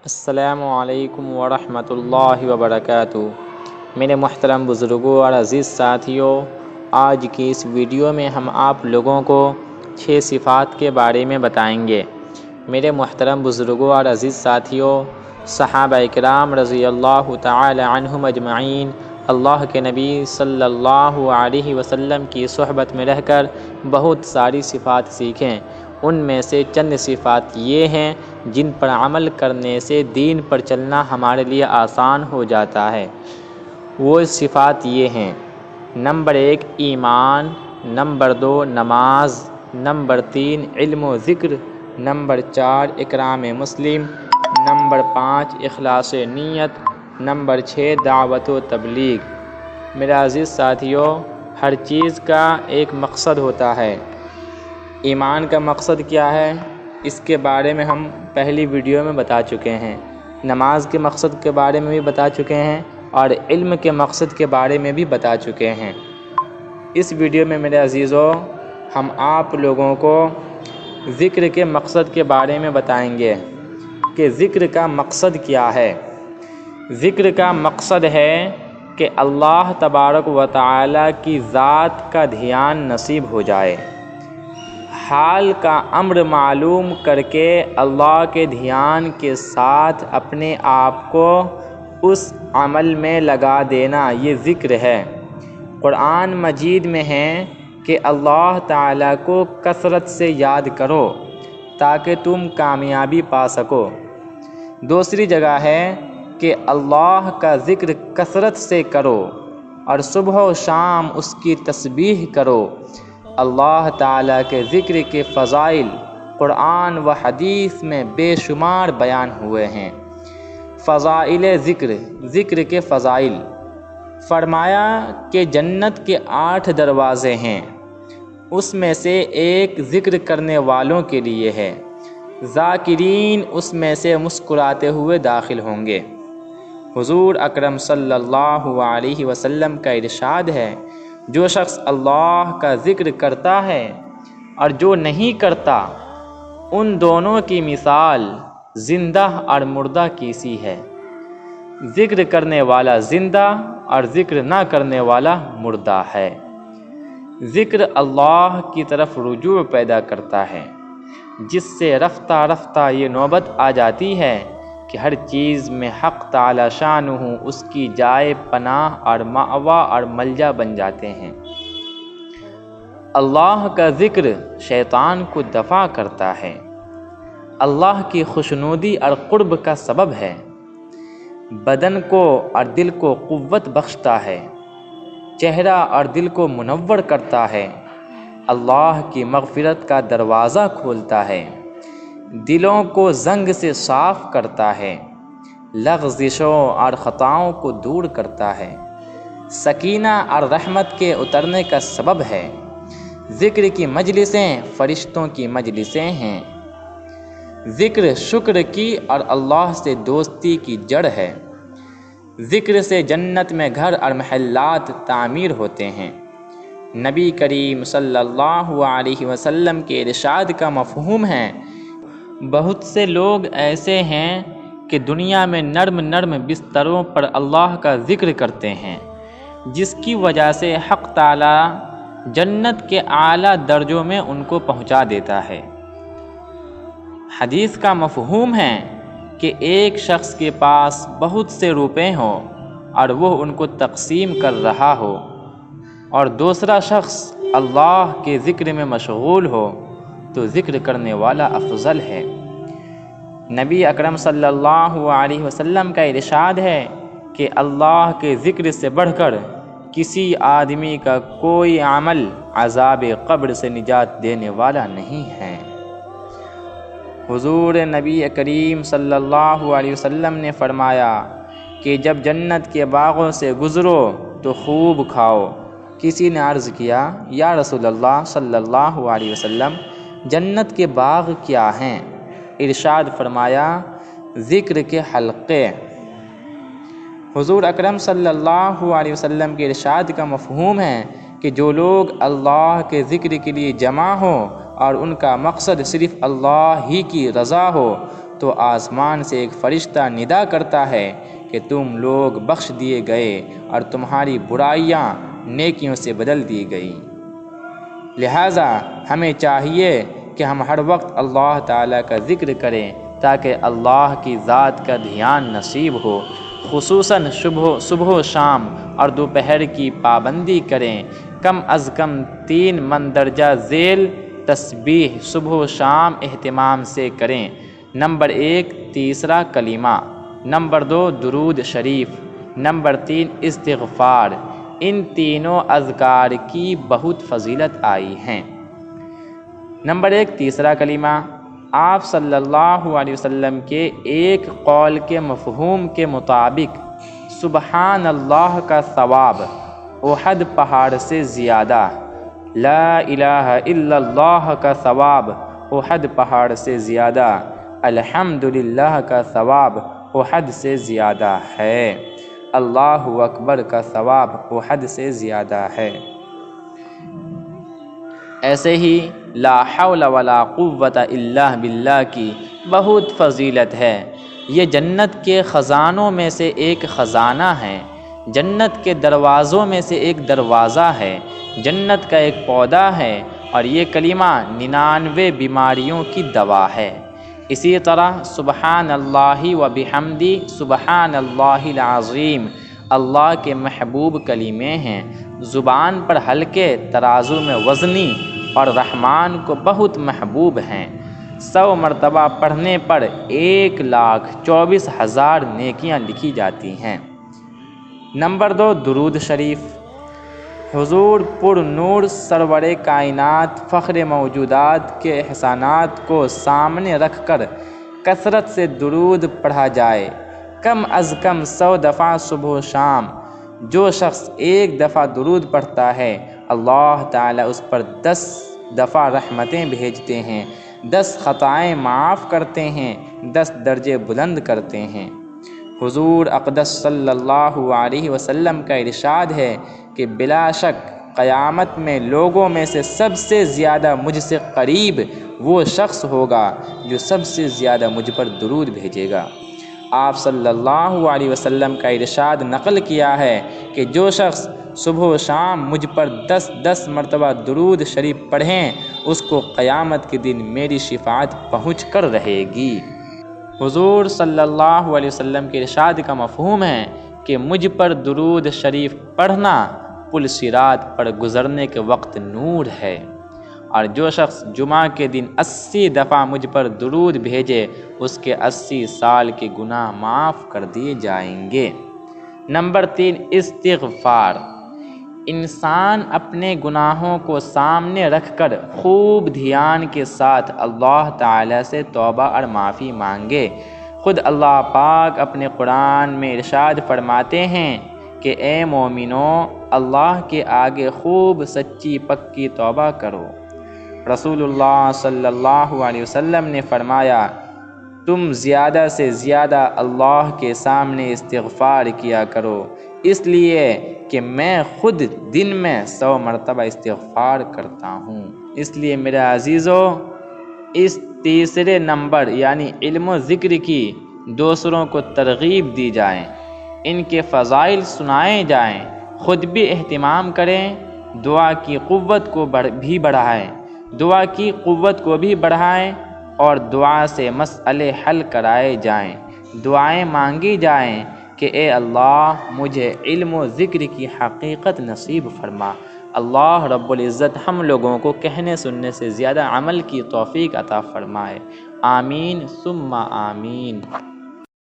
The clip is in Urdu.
السلام علیکم ورحمۃ اللہ وبرکاتہ۔ میرے محترم بزرگوں اور عزیز ساتھیوں، آج کی اس ویڈیو میں ہم آپ لوگوں کو 6 صفات کے بارے میں بتائیں گے۔ میرے محترم بزرگوں اور عزیز ساتھیوں، صحابہ کرام رضی اللہ تعالی عنہم اجمعین اللہ کے نبی صلی اللہ علیہ وسلم کی صحبت میں رہ کر بہت ساری صفات سیکھیں۔ ان میں سے چند صفات یہ ہیں جن پر عمل کرنے سے دین پر چلنا ہمارے لیے آسان ہو جاتا ہے۔ وہ صفات یہ ہیں: نمبر 1 ایمان، نمبر 2 نماز، نمبر 3 علم و ذکر، نمبر 4 اکرام مسلم، نمبر 5 اخلاص نیت، نمبر 6 دعوت و تبلیغ۔ میرے عزیز ساتھیوں، ہر چیز کا ایک مقصد ہوتا ہے۔ ایمان کا مقصد کیا ہے، اس کے بارے میں ہم پہلی ویڈیو میں بتا چکے ہیں۔ نماز کے مقصد کے بارے میں بھی بتا چکے ہیں اور علم کے مقصد کے بارے میں بھی بتا چکے ہیں۔ اس ویڈیو میں میرے عزیزوں، ہم آپ لوگوں کو ذکر کے مقصد کے بارے میں بتائیں گے کہ ذکر کا مقصد کیا ہے۔ ذکر کا مقصد ہے کہ اللہ تبارک و تعالی کی ذات کا دھیان نصیب ہو جائے، حال کا امر معلوم کر کے اللہ کے دھیان کے ساتھ اپنے آپ کو اس عمل میں لگا دینا، یہ ذکر ہے۔ قرآن مجید میں ہے کہ اللہ تعالیٰ کو کثرت سے یاد کرو تاکہ تم کامیابی پا سکو۔ دوسری جگہ ہے کہ اللہ کا ذکر کثرت سے کرو اور صبح و شام اس کی تسبیح کرو۔ اللہ تعالیٰ کے ذکر کے فضائل قرآن و حدیث میں بے شمار بیان ہوئے ہیں۔ فضائل ذکر، ذکر کے فضائل، فرمایا کہ جنت کے 8 دروازے ہیں، اس میں سے ایک ذکر کرنے والوں کے لیے ہے، ذاکرین اس میں سے مسکراتے ہوئے داخل ہوں گے۔ حضور اکرم صلی اللہ علیہ وسلم کا ارشاد ہے، جو شخص اللہ کا ذکر کرتا ہے اور جو نہیں کرتا، ان دونوں کی مثال زندہ اور مردہ کی سی ہے۔ ذکر کرنے والا زندہ اور ذکر نہ کرنے والا مردہ ہے۔ ذکر اللہ کی طرف رجوع پیدا کرتا ہے، جس سے رفتہ رفتہ یہ نوبت آ جاتی ہے کہ ہر چیز میں حق تعالی شانہ اس کی جائے پناہ اور مأویٰ اور ملجا بن جاتے ہیں۔ اللہ کا ذکر شیطان کو دفع کرتا ہے، اللہ کی خوشنودی اور قرب کا سبب ہے، بدن کو اور دل کو قوت بخشتا ہے، چہرہ اور دل کو منور کرتا ہے، اللہ کی مغفرت کا دروازہ کھولتا ہے، دلوں کو زنگ سے صاف کرتا ہے، لغزشوں اور خطاؤں کو دور کرتا ہے، سکینہ اور رحمت کے اترنے کا سبب ہے۔ ذکر کی مجلسیں فرشتوں کی مجلسیں ہیں۔ ذکر شکر کی اور اللہ سے دوستی کی جڑ ہے۔ ذکر سے جنت میں گھر اور محلات تعمیر ہوتے ہیں۔ نبی کریم صلی اللہ علیہ وسلم کے ارشاد کا مفہوم ہے، بہت سے لوگ ایسے ہیں کہ دنیا میں نرم نرم بستروں پر اللہ کا ذکر کرتے ہیں، جس کی وجہ سے حق تعالی جنت کے اعلیٰ درجوں میں ان کو پہنچا دیتا ہے۔ حدیث کا مفہوم ہے کہ ایک شخص کے پاس بہت سے روپے ہوں اور وہ ان کو تقسیم کر رہا ہو، اور دوسرا شخص اللہ کے ذکر میں مشغول ہو، تو ذکر کرنے والا افضل ہے۔ نبی اکرم صلی اللہ علیہ وسلم کا ارشاد ہے کہ اللہ کے ذکر سے بڑھ کر کسی آدمی کا کوئی عمل عذاب قبر سے نجات دینے والا نہیں ہے۔ حضور نبی کریم صلی اللہ علیہ وسلم نے فرمایا کہ جب جنت کے باغوں سے گزرو تو خوب کھاؤ۔ کسی نے عرض کیا، یا رسول اللہ صلی اللہ علیہ وسلم، جنت کے باغ کیا ہیں؟ ارشاد فرمایا، ذکر کے حلقے۔ حضور اکرم صلی اللہ علیہ وسلم کے ارشاد کا مفہوم ہے کہ جو لوگ اللہ کے ذکر کے لیے جمع ہوں اور ان کا مقصد صرف اللہ ہی کی رضا ہو، تو آسمان سے ایک فرشتہ ندا کرتا ہے کہ تم لوگ بخش دیے گئے اور تمہاری برائیاں نیکیوں سے بدل دی گئی۔ لہٰذا ہمیں چاہیے کہ ہم ہر وقت اللہ تعالیٰ کا ذکر کریں تاکہ اللہ کی ذات کا دھیان نصیب ہو۔ خصوصاً صبح و شام اور دوپہر کی پابندی کریں۔ کم از کم 3 مندرجہ ذیل تسبیح صبح و شام اہتمام سے کریں۔ نمبر 1 تیسرا کلمہ، نمبر 2 درود شریف، نمبر 3 استغفار۔ ان تینوں اذکار کی بہت فضیلت آئی ہیں۔ نمبر 1 تیسرا کلمہ، آپ صلی اللہ علیہ وسلم کے ایک قول کے مفہوم کے مطابق سبحان اللہ کا ثواب احد پہاڑ سے زیادہ، لا الہ الا اللہ کا ثواب احد پہاڑ سے زیادہ، الحمدللہ کا ثواب احد سے زیادہ ہے، اللہ اکبر کا ثواب احد سے زیادہ ہے۔ ایسے ہی لا حول ولا قوت الا باللہ کی بہت فضیلت ہے۔ یہ جنت کے خزانوں میں سے ایک خزانہ ہے، جنت کے دروازوں میں سے ایک دروازہ ہے، جنت کا ایک پودا ہے، اور یہ کلمہ 99 بیماریوں کی دوا ہے۔ اسی طرح سبحان اللہ و بحمدی سبحان اللہ العظیم اللہ کے محبوب کلمے ہیں، زبان پر ہلکے، ترازو میں وزنی اور رحمان کو بہت محبوب ہیں۔ 100 مرتبہ پڑھنے پر 1,24,000 نیکیاں لکھی جاتی ہیں۔ نمبر 2 درود شریف، حضور پر نور سرور کائنات فخر موجودات کے احسانات کو سامنے رکھ کر کثرت سے درود پڑھا جائے، کم از کم 100 دفعہ صبح و شام۔ جو شخص 1 دفعہ درود پڑھتا ہے اللہ تعالیٰ اس پر 10 دفعہ رحمتیں بھیجتے ہیں، 10 خطائیں معاف کرتے ہیں، 10 درجے بلند کرتے ہیں۔ حضور اقدس صلی اللہ علیہ وسلم کا ارشاد ہے کہ بلا شک قیامت میں لوگوں میں سے سب سے زیادہ مجھ سے قریب وہ شخص ہوگا جو سب سے زیادہ مجھ پر درود بھیجے گا۔ آپ صلی اللہ علیہ وسلم کا ارشاد نقل کیا ہے کہ جو شخص صبح و شام مجھ پر 10 مرتبہ درود شریف پڑھیں اس کو قیامت کے دن میری شفاعت پہنچ کر رہے گی۔ حضور صلی اللہ علیہ وسلم کے ارشاد کا مفہوم ہے کہ مجھ پر درود شریف پڑھنا پل صراط پر گزرنے کے وقت نور ہے، اور جو شخص جمعہ کے دن 80 دفعہ مجھ پر درود بھیجے اس کے 80 سال کے گناہ معاف کر دیے جائیں گے۔ نمبر 3 استغفار، انسان اپنے گناہوں کو سامنے رکھ کر خوب دھیان کے ساتھ اللہ تعالیٰ سے توبہ اور معافی مانگے۔ خود اللہ پاک اپنے قرآن میں ارشاد فرماتے ہیں کہ اے مومنو اللہ کے آگے خوب سچی پکی توبہ کرو۔ رسول اللہ صلی اللہ علیہ وسلم نے فرمایا تم زیادہ سے زیادہ اللہ کے سامنے استغفار کیا کرو، اس لیے کہ میں خود دن میں 100 مرتبہ استغفار کرتا ہوں۔ اس لیے میرے عزیزو، اس تیسرے نمبر یعنی علم و ذکر کی دوسروں کو ترغیب دی جائیں، ان کے فضائل سنائے جائیں، خود بھی اہتمام کریں، دعا کی قوت کو بھی بڑھائیں اور دعا سے مسئلے حل کرائے جائیں، دعائیں مانگی جائیں کہ اے اللہ مجھے علم و ذکر کی حقیقت نصیب فرما۔ اللہ رب العزت ہم لوگوں کو کہنے سننے سے زیادہ عمل کی توفیق عطا فرمائے۔ آمین ثم آمین۔